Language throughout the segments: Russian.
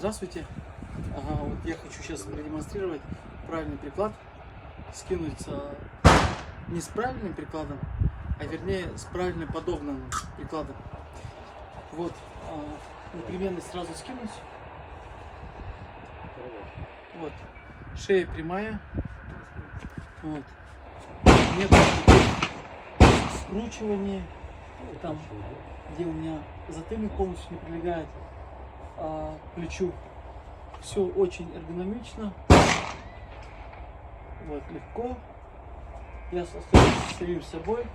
Здравствуйте. Вот я хочу сейчас продемонстрировать правильный приклад, скинуться не с правильным прикладом, а вернее с правильно подогнанным прикладом. Вот, непременно сразу скинусь. Вот, шея прямая. Вот. Нет скручивания, там, где у меня затыльник полностью не прилегает к плечу. Все очень эргономично. Вот, легко. Я остаюсь самим собой.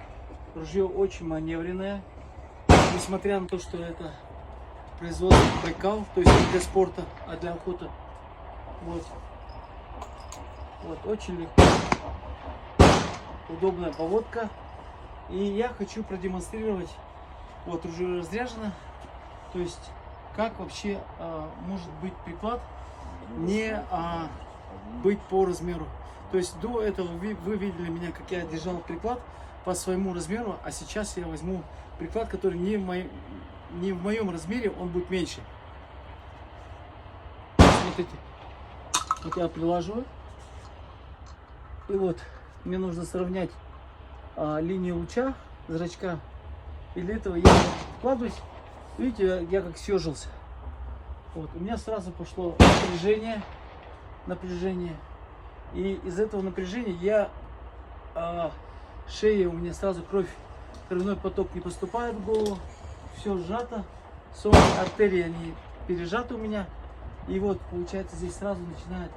Ружье очень маневренное. Несмотря на то, что это производство Байкал, то есть не для спорта, а для охоты. Вот. Вот, очень легко. Удобная поводка. И я хочу продемонстрировать. Вот, ружье разряжено. То есть, как вообще может быть приклад не быть по размеру. То есть до этого вы видели меня, как я держал приклад по своему размеру, а сейчас я возьму приклад, который не в моем размере, он будет меньше. Смотрите, вот я приложу, и вот мне нужно сравнять линию луча зрачка, и для этого я вкладываюсь. Видите, я как съежился. Вот, у меня сразу пошло напряжение. И из этого напряжения шея у меня сразу кровяной поток не поступает в голову. Все сжато. Сонные артерии, они пережаты у меня. И вот, получается, здесь сразу начинает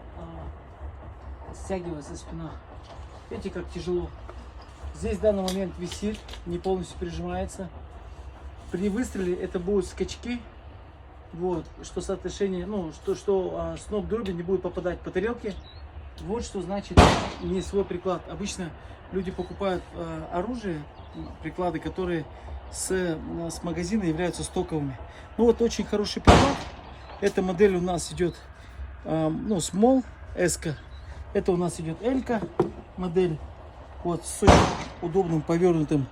стягиваться спина. Видите, как тяжело. Здесь в данный момент висит, не полностью прижимается. При выстреле это будут скачки, вот, что соотношение, ну, что сноп дроби не будет попадать по тарелке. Вот что значит не свой приклад. Обычно люди покупают оружие, приклады, которые с магазина являются стоковыми. Ну вот очень хороший приклад. Эта модель у нас идет small, S-ка. Это у нас идет L-ка модель. Вот с очень удобным повернутым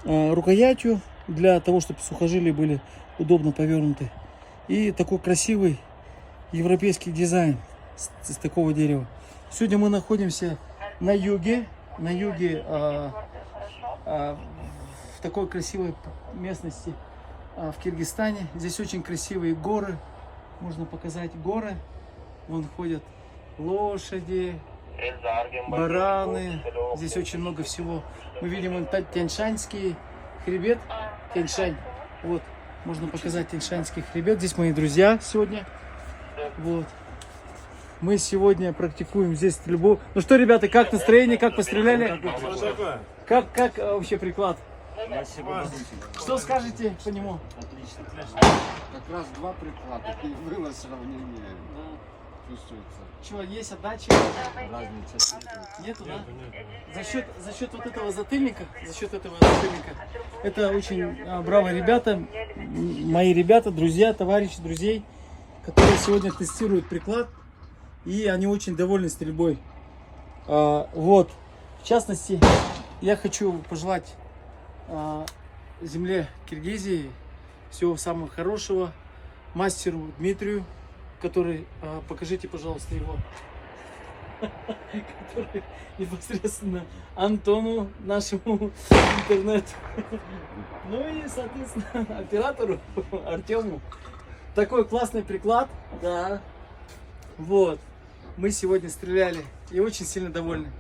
рукоятью, для того, чтобы сухожилия были удобно повернуты. И такой красивый европейский дизайн из такого дерева. Сегодня мы находимся на юге, в такой красивой местности в Киргизстане. Здесь очень красивые горы, можно показать горы. Вон ходят лошади, бараны, здесь очень много всего. Мы видим Тяньшанский хребет, Тяньшань. Вот, можно показать Тяньшанский хребет. Здесь мои друзья сегодня. Вот. Мы сегодня практикуем здесь стрельбу. Ну что, ребята, как настроение, как постреляли? Как вообще приклад? Что скажете по нему? Отлично. Как раз два приклада. И было сравнение. Чувствуется. Чего, есть отдача? Разница. Нету, да? За счет вот этого затыльника, это очень бравые ребята, мои ребята, друзья, товарищи, друзей, которые сегодня тестируют приклад, и они очень довольны стрельбой. Вот, в частности, я хочу пожелать земле Киргизии всего самого хорошего, мастеру Дмитрию, который, покажите, пожалуйста, его, который непосредственно Антону, нашему интернету, ну и, соответственно, оператору Артему. Такой классный приклад, да, вот, мы сегодня стреляли и очень сильно довольны.